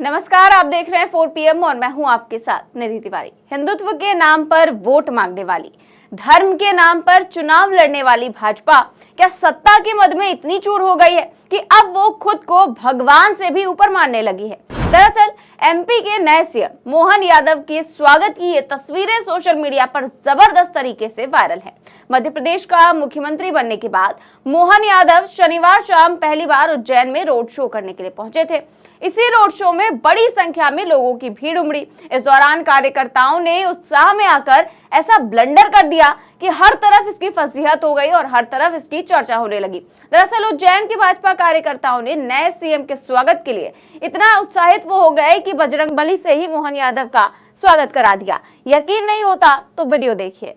नमस्कार, आप देख रहे हैं 4 PM और मैं हूं आपके साथ निधि तिवारी। हिंदुत्व के नाम पर वोट मांगने वाली, धर्म के नाम पर चुनाव लड़ने वाली भाजपा क्या सत्ता के मद में इतनी चूर हो गई है कि अब वो खुद को भगवान से भी ऊपर मानने लगी है। दरअसल MP के नए CM मोहन यादव के स्वागत की ये तस्वीरें सोशल मीडिया पर जबरदस्त तरीके से वायरल है। मध्य प्रदेश का मुख्यमंत्री बनने के बाद मोहन यादव शनिवार शाम पहली बार उज्जैन में रोड शो करने के लिए पहुंचे थे। इसी रोड शो में बड़ी संख्या में लोगों की भीड़ उमड़ी। इस दौरान कार्यकर्ताओं ने उत्साह में आकर ऐसा ब्लंडर कर दिया कि हर तरफ इसकी फजीहत हो गई और हर तरफ इसकी चर्चा होने लगी। दरअसल उज्जैन के भाजपा कार्यकर्ताओं ने नए CM के स्वागत के लिए इतना उत्साहित वो हो गए कि बजरंगबली से ही मोहन यादव का स्वागत करा दिया। यकीन नहीं होता तो वीडियो देखिए।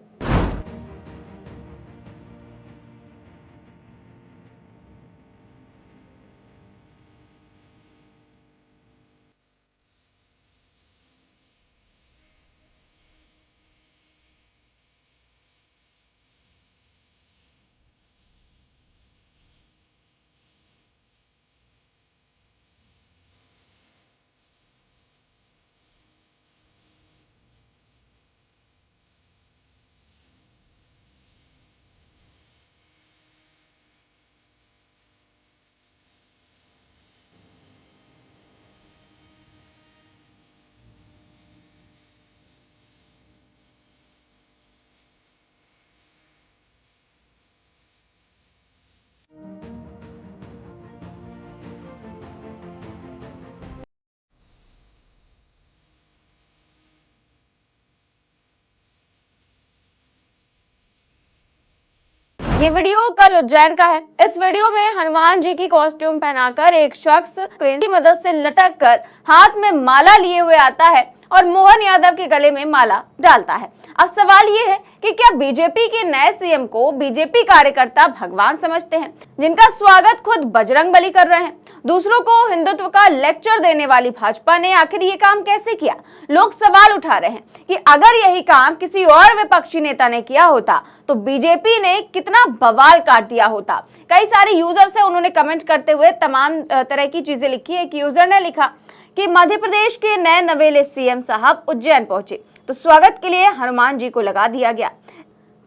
ये वीडियो कल उज्जैन का है। इस वीडियो में हनुमान जी की कॉस्ट्यूम पहनाकर एक शख्स क्रेन की मदद से लटक कर हाथ में माला लिए हुए आता है और मोहन यादव के गले में माला डालता है। अब सवाल ये है कि क्या बीजेपी के नए CM को बीजेपी कार्यकर्ता भगवान समझते हैं, जिनका स्वागत खुद बजरंगबली कर रहे हैं। दूसरों को हिंदुत्व का लेक्चर देने वाली भाजपा ने आखिर ये काम कैसे किया? लोग सवाल उठा रहे हैं कि अगर यही काम किसी और विपक्षी नेता ने किया होता तो बीजेपी ने कितना बवाल काट दिया होता। कई सारे यूजर्स हैं, उन्होंने कमेंट करते हुए तमाम तरह की चीजें लिखी है। एक यूजर ने लिखा कि मध्य प्रदेश के नए नवेले CM साहब उज्जैन पहुंचे तो स्वागत के लिए हनुमान जी को लगा दिया गया,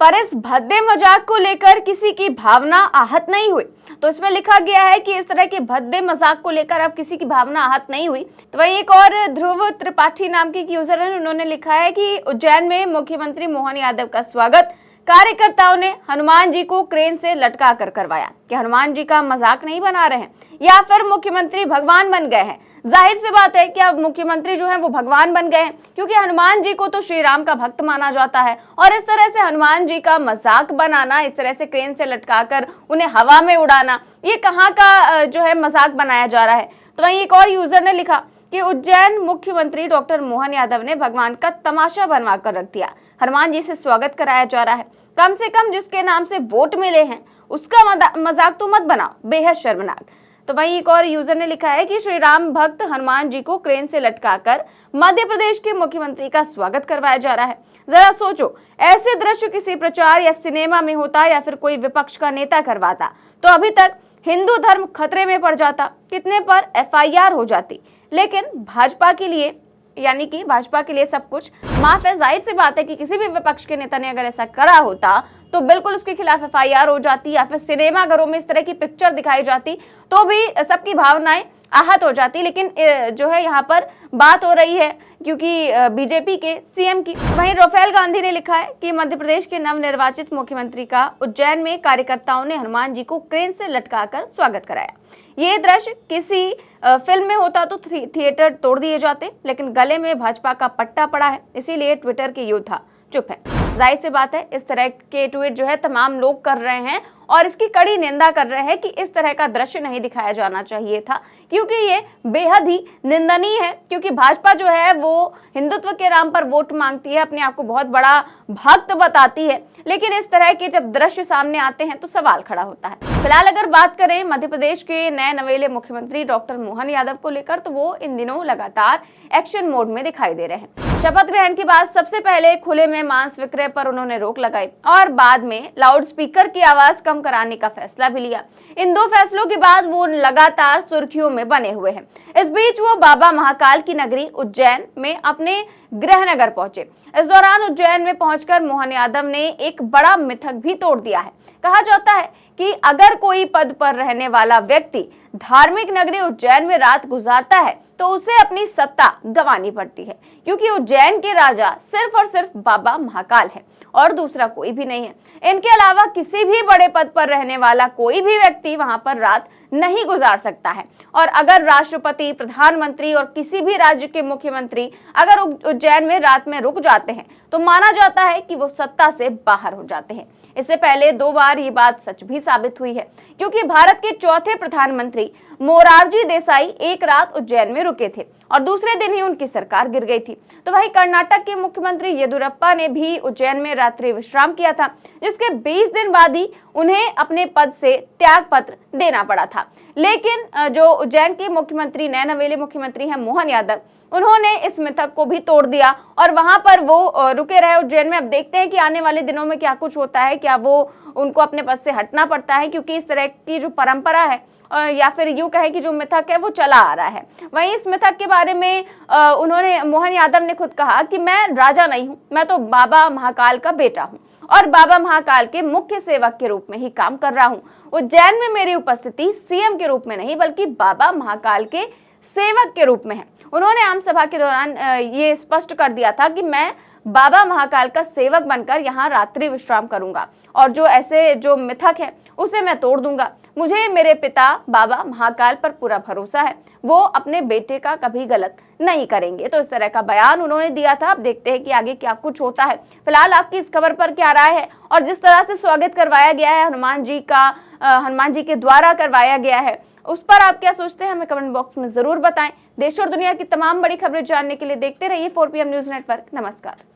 पर इस भद्दे मजाक को लेकर किसी की भावना आहत नहीं हुई। तो इसमें लिखा गया है कि इस तरह के भद्दे मजाक को लेकर अब किसी की भावना आहत नहीं हुई। तो वही एक और ध्रुव त्रिपाठी नाम की यूजर है, उन्होंने लिखा है कि उज्जैन में मुख्यमंत्री मोहन यादव का स्वागत कार्यकर्ताओं ने हनुमान जी को क्रेन से लटका कर करवाया। कि हनुमान जी का मजाक नहीं बना रहे हैं या फिर मुख्यमंत्री भगवान बन गए हैं? जाहिर सी बात है कि अब मुख्यमंत्री जो है वो भगवान बन गए हैं, क्योंकि हनुमान जी को तो श्री राम का भक्त माना जाता है और इस तरह से हनुमान जी का मजाक बनाना, इस तरह से क्रेन से लटकाकर उन्हें हवा में उड़ाना, ये कहाँ का जो है मजाक बनाया जा रहा है। तो वहीं एक और यूजर ने लिखा कि उज्जैन मुख्यमंत्री डॉक्टर मोहन यादव ने भगवान का तमाशा बनवा कर रख दिया। हनुमान जी से स्वागत कराया जा रहा है, कम से कम जिसके नाम से वोट मिले हैं उसका मजाक तो मत बनाओ, बेहद शर्मनाक। तो वहीं एक और यूजर ने लिखा है कि श्री राम भक्त हनुमान जी को क्रेन से लटकाकर मध्य प्रदेश के मुख्यमंत्री का स्वागत करवाया जा रहा है। जरा सोचो, ऐसे दृश्य किसी प्रचार या सिनेमा में होता या फिर कोई विपक्ष का नेता करवाता तो अभी तक हिंदू धर्म खतरे में पड़ जाता, कितने पर FIR हो जाती। लेकिन भाजपा के लिए भाजपा के लिए सब कुछ माफ है। जाहिर सी बात है कि किसी भी विपक्ष के नेता ने अगर ऐसा करा होता तो बिल्कुल उसके खिलाफ FIR हो जाती या फिर सिनेमा घरों में इस तरह की पिक्चर दिखाई जाती तो भी सबकी भावनाएं आहत हो जाती। लेकिन जो है यहाँ पर बात हो रही है क्योंकि बीजेपी के CM की। वहीं राफेल गांधी ने लिखा है कि मध्य प्रदेश के नवनिर्वाचित मुख्यमंत्री का उज्जैन में कार्यकर्ताओं ने हनुमान जी को क्रेन से लटकाकर स्वागत कराया। ये दृश्य किसी फिल्म में होता तो थिएटर तोड़ दिए जाते, लेकिन गले में भाजपा का पट्टा पड़ा है, इसीलिए ट्विटर के योद्धा चुप है। जाहिर सी बात है, इस तरह के ट्वीट जो है तमाम लोग कर रहे हैं और इसकी कड़ी निंदा कर रहे हैं कि इस तरह का दृश्य नहीं दिखाया जाना चाहिए था, क्योंकि ये बेहद ही निंदनीय है। क्योंकि भाजपा जो है वो हिंदुत्व के नाम पर वोट मांगती है, अपने आप को बहुत बड़ा भक्त बताती है, लेकिन इस तरह के जब दृश्य सामने आते हैं तो सवाल खड़ा होता है। फिलहाल अगर बात करें मध्य प्रदेश के नए नवेले मुख्यमंत्री डॉक्टर मोहन यादव को लेकर, तो वो इन दिनों लगातार एक्शन मोड में दिखाई दे रहे हैं। शपथ ग्रहण के बाद सबसे पहले खुले में मांस विक्रय पर उन्होंने रोक लगाई और बाद में लाउड स्पीकर की आवाज कम कराने का फैसला भी लिया। इन दो फैसलों के बाद वो लगातार सुर्खियों में बने हुए हैं। इस बीच वो बाबा महाकाल की नगरी उज्जैन में अपने गृहनगर पहुंचे। इस दौरान उज्जैन में पहुंचकर मोहन यादव ने एक बड़ा मिथक भी तोड़ दिया है। कहा जाता है कि अगर कोई पद पर रहने वाला व्यक्ति धार्मिक नगरी उज्जैन में रात गुजारता है तो उसे अपनी सत्ता गंवानी पड़ती है, क्योंकि उज्जैन के राजा सिर्फ और सिर्फ बाबा महाकाल है और दूसरा कोई भी नहीं है। इनके अलावा किसी भी बड़े पद पर रहने वाला कोई भी व्यक्ति वहां पर रात नहीं गुजार सकता है। और अगर राष्ट्रपति, प्रधानमंत्री और किसी भी राज्य के मुख्यमंत्री अगर उज्जैन में रात में रुक जाते हैं तो माना जाता है कि वो सत्ता से बाहर हो जाते हैं। इससे पहले 2 बार ये बात सच भी साबित हुई है, क्योंकि भारत के चौथे प्रधानमंत्री मोरारजी देसाई एक रात उज्जैन में रुके थे और दूसरे दिन ही उनकी सरकार गिर गई थी। तो वहीं कर्नाटक के मुख्यमंत्री येदियुरप्पा ने भी उज्जैन में रात्रि विश्राम किया था, जिसके 20 दिन बाद ही उन्हें अपने पद से त्याग पत्र देना पड़ा था। लेकिन जो उज्जैन के मुख्यमंत्री, नए नवेले मुख्यमंत्री हैं मोहन यादव, उन्होंने इस मिथक को भी तोड़ दिया और वहां पर वो रुके रहे उज्जैन में। अब देखते हैं कि आने वाले दिनों में क्या कुछ होता है, क्या वो उनको अपने पद से हटना पड़ता है, क्योंकि इस तरह की जो परंपरा है या फिर यूं कहें कि जो मिथक है वो चला आ रहा है। वहीं इस मिथक के बारे में उन्होंने, मोहन यादव ने खुद कहा कि मैं राजा नहीं हूं, मैं तो बाबा महाकाल का बेटा हूं और बाबा महाकाल के मुख्य सेवक के रूप में ही काम कर रहा हूं। उज्जैन में मेरी उपस्थिति सीएम के रूप में नहीं बल्कि बाबा महाकाल के सेवक के रूप में है। उन्होंने आम सभा के दौरान ये स्पष्ट कर दिया था कि मैं बाबा महाकाल का सेवक बनकर यहाँ रात्रि विश्राम करूंगा और जो मिथक है उसे मैं तोड़ दूंगा। मुझे मेरे पिता बाबा महाकाल पर पूरा भरोसा है, वो अपने बेटे का कभी गलत नहीं करेंगे। तो इस तरह का बयान उन्होंने दिया था। अब देखते हैं कि आगे क्या कुछ होता है। फिलहाल आपकी इस खबर पर क्या राय है और जिस तरह से स्वागत करवाया गया है हनुमान जी के द्वारा करवाया गया है, उस पर आप क्या सोचते हैं, हमें कमेंट बॉक्स में जरूर बताएं। देश और दुनिया की तमाम बड़ी खबरें जानने के लिए देखते रहिए 4PM न्यूज नेटवर्क। नमस्कार।